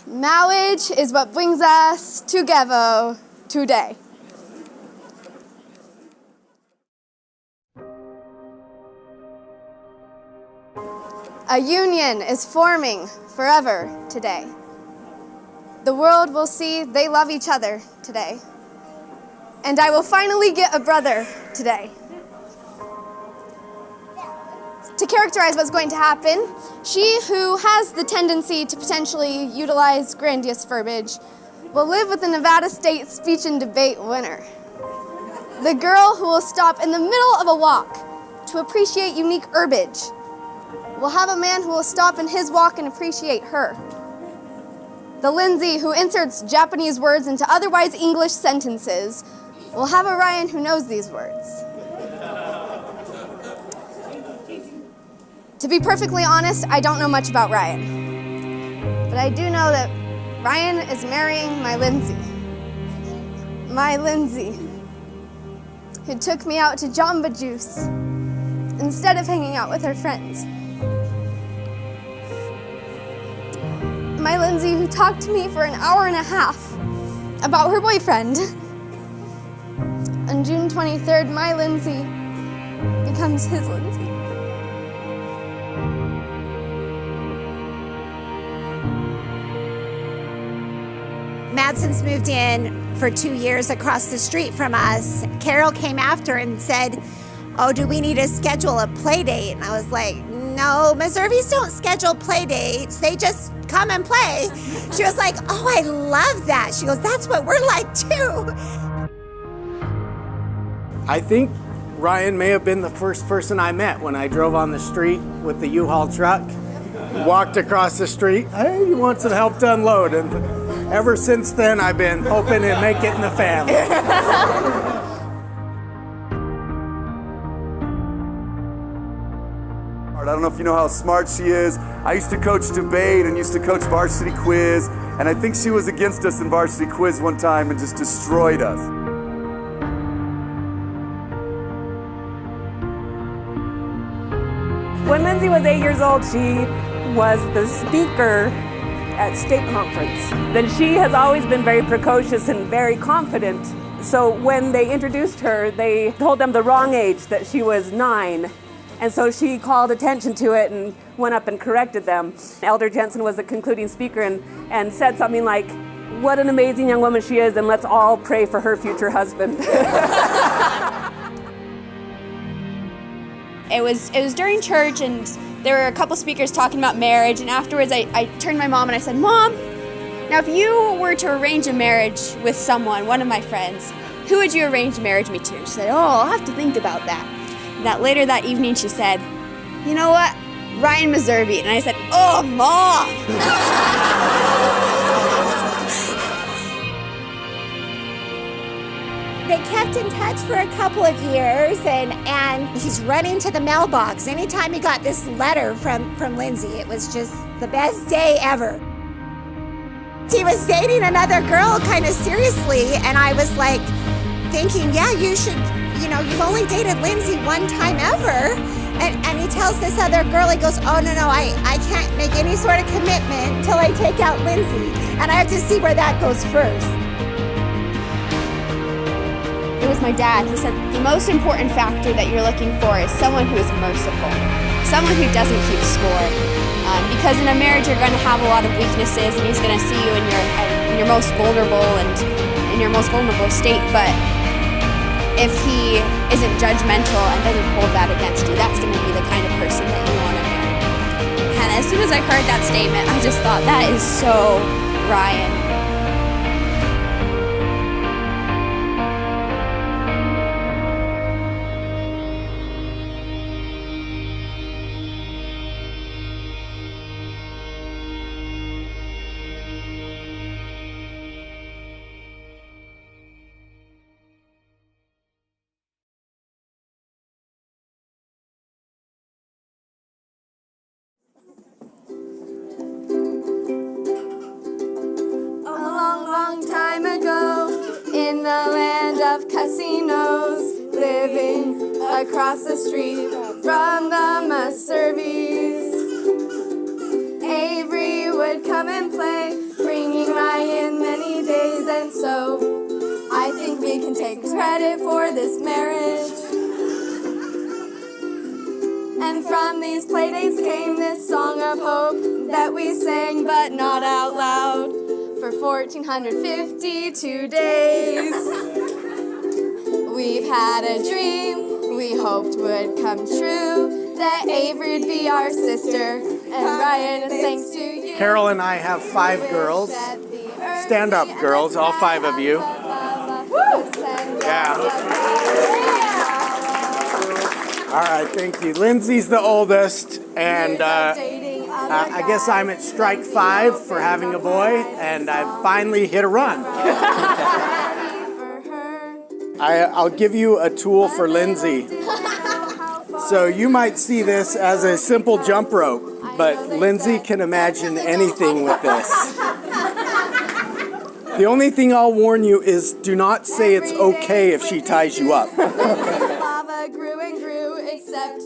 Marriage is what brings us together today. A union is forming forever today. The world will see they love each other today. And I will finally get a brother today. To characterize what's going to happen, she who has the tendency to potentially utilize grandiose verbiage will live with the Nevada State Speech and Debate winner. The girl who will stop in the middle of a walk to appreciate unique herbage will have a man who will stop in his walk and appreciate her. The Lindsey who inserts Japanese words into otherwise English sentences will have a Ryan who knows these words. To be perfectly honest, I don't know much about Ryan. But I do know that Ryan is marrying my Lindsey. My Lindsey, who took me out to Jamba Juice instead of hanging out with her friends. My Lindsey, who talked to me for an hour and a half about her boyfriend. On June 23rd, my Lindsey becomes his Lindsey. Madsen's moved in for 2 years across the street from us. Carol came after and said, "Oh, do we need to schedule a play date?" And I was like, "No, Missouri's don't schedule play dates. They just come and play." She was like, "Oh, I love that." She goes, "That's what we're like too." I think Ryan may have been the first person I met when I drove on the street with the U-Haul truck. Walked across the street. "Hey, you want some help to unload?" And ever since then, I've been hoping to make it in the family. I don't know if you know how smart she is. I used to coach debate and used to coach varsity quiz, and I think she was against us in varsity quiz one time and just destroyed us. When Lindsey was 8 years old, she was the speaker at state conference. Then she has always been very precocious and very confident. So when they introduced her, they told them the wrong age, that she was 9. And so she called attention to it and went up and corrected them. Elder Jensen was the concluding speaker and said something like, "What an amazing young woman she is, and let's all pray for her future husband." It was during church, and there were a couple speakers talking about marriage, and afterwards I turned to my mom and I said, "Mom, now if you were to arrange a marriage with someone, one of my friends, who would you arrange marriage me to?" She said, "Oh, I'll have to think about that." That later that evening she said, "You know what? Ryan Meservey." And I said, "Oh, Mom!" They kept in touch for a couple of years, and he's running to the mailbox anytime he got this letter from Lindsey. It was just the best day ever. He was dating another girl kind of seriously, and I was like thinking, yeah, you should, you've only dated Lindsey one time ever. And he tells this other girl, he goes, "Oh, no, I can't make any sort of commitment until I take out Lindsey, and I have to see where that goes first." It was my dad. He said, the most important factor that you're looking for is someone who is merciful, someone who doesn't keep score. Because in a marriage, you're going to have a lot of weaknesses, and he's going to see you in your most vulnerable and in your most vulnerable state. But if he isn't judgmental and doesn't hold that against you, that's going to be the kind of person that you want to marry. And as soon as I heard that statement, I just thought, that is so Ryan. In the land of casinos, living across the street from the Meserveys. Avery would come and play, And from these playdates came this song of hope that we sang but not out loud for 1,452 days. We've had a dream we hoped would come true, that Avery'd be our sister, and Ryan, is thanks to you. Carol and I have 5 girls. Stand up, girls, all 5 of you. Yeah. All right, thank you. Lindsay's the oldest, and I guess I'm at strike 5 for having a boy, and I've finally hit a run. I'll give you a tool for Lindsay. So you might see this as a simple jump rope, but Lindsay can imagine anything with this. The only thing I'll warn you is do not say it's okay if she ties you up. Lava grew and grew, except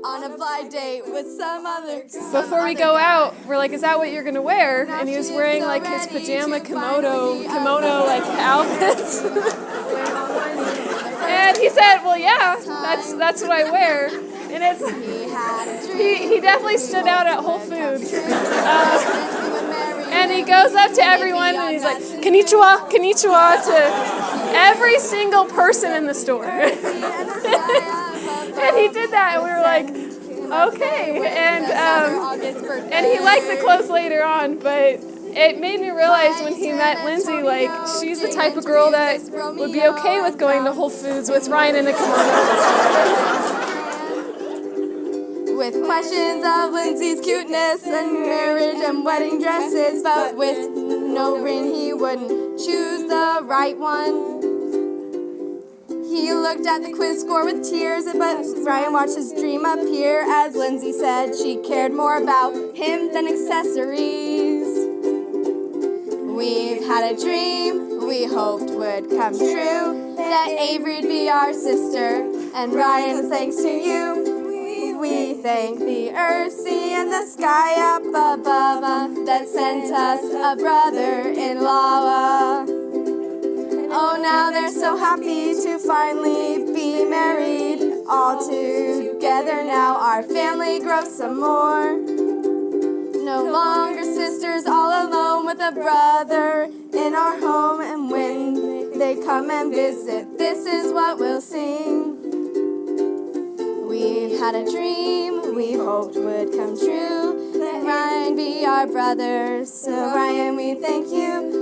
on a blind date with some other. Before we go out, we're like, is that what you're gonna wear? And he was wearing like his pajama kimono like outfit. And he said, well, yeah, that's what I wear. And it's he definitely stood out at Whole Foods. And he goes up to everyone and he's like, konnichiwa, konnichiwa, to every single person in the store. And he did that, and we were like, okay. And he liked the clothes later on, but it made me realize when he met Lindsay, like, she's the type of girl that would be okay with going to Whole Foods with Ryan in a kimono. With questions of Lindsay's cuteness and marriage and wedding dresses, but with no ring he wouldn't choose the right one. He looked at the quiz score with tears, but Ryan watched his dream appear as Lindsay said she cared more about him than accessories. We've had a dream we hoped would come true, that Avery'd be our sister, and Ryan, thanks to you, we thank the earth, sea, and the sky up above that sent us a brother-in-law. Oh, now they're so happy to finally be married, all together now our family grows some more. No longer sisters all alone with a brother in our home, and when they come and visit, this is what we'll sing. We've had a dream we hoped would come true, that Ryan be our brother. So Ryan, we thank you.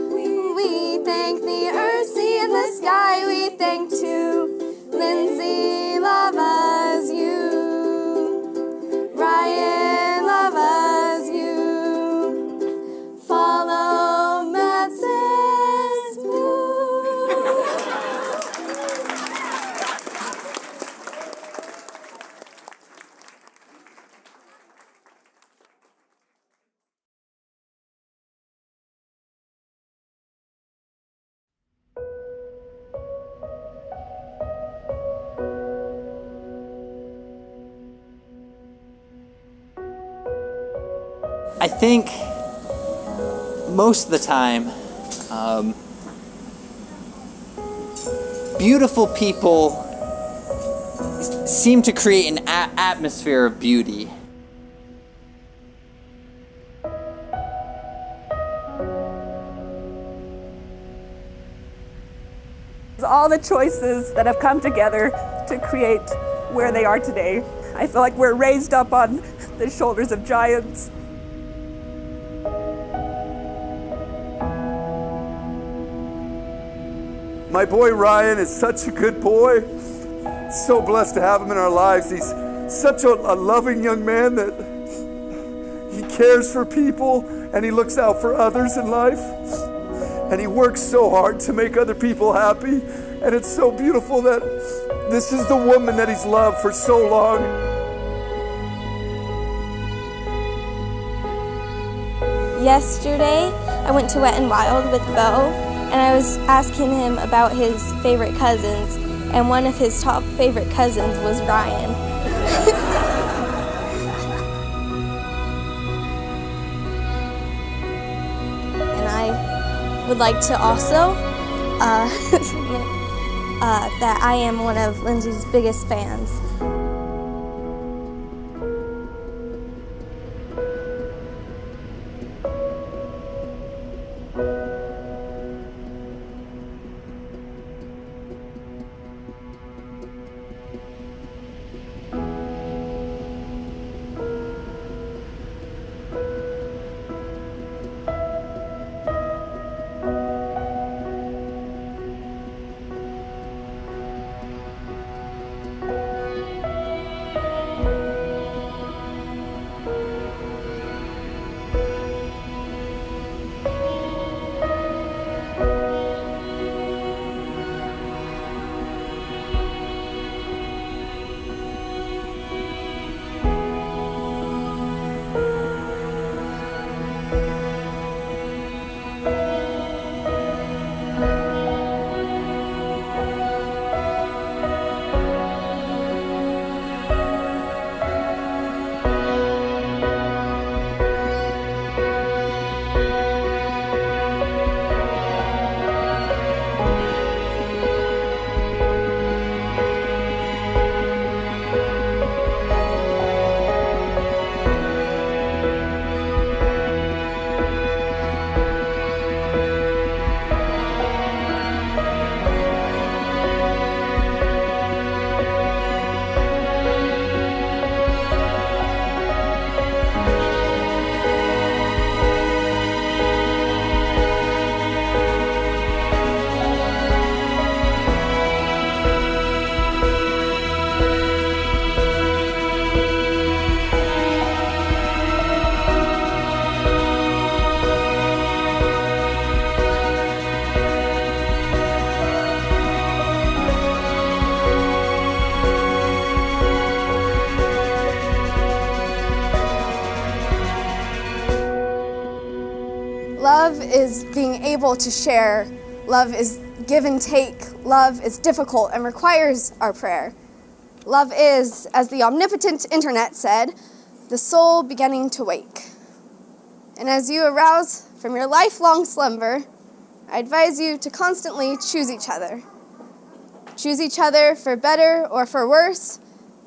We thank the earth, sea, and the sky. We thank too Lindsay, love us you. Ryan, love us you. Follow Matt's move. I think most of the time, beautiful people seem to create an atmosphere of beauty. All the choices that have come together to create where they are today. I feel like we're raised up on the shoulders of giants. My boy Ryan is such a good boy. So blessed to have him in our lives. He's such a loving young man that he cares for people and he looks out for others in life. And he works so hard to make other people happy. And it's so beautiful that this is the woman that he's loved for so long. Yesterday, I went to Wet n Wild with Bo, and I was asking him about his favorite cousins, and one of his top favorite cousins was Ryan. And I would like to also that I am one of Lindsay's biggest fans. is being able to share. Love is give and take. Love is difficult and requires our prayer. Love is, as the omnipotent internet said, the soul beginning to wake. And as you arouse from your lifelong slumber, I advise you to constantly choose each other. Choose each other for better or for worse.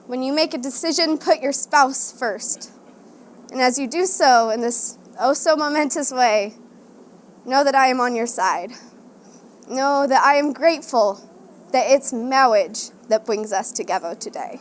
When you make a decision, put your spouse first. And as you do so in this oh so momentous way, know that I am on your side. Know that I am grateful that it's marriage that brings us together today.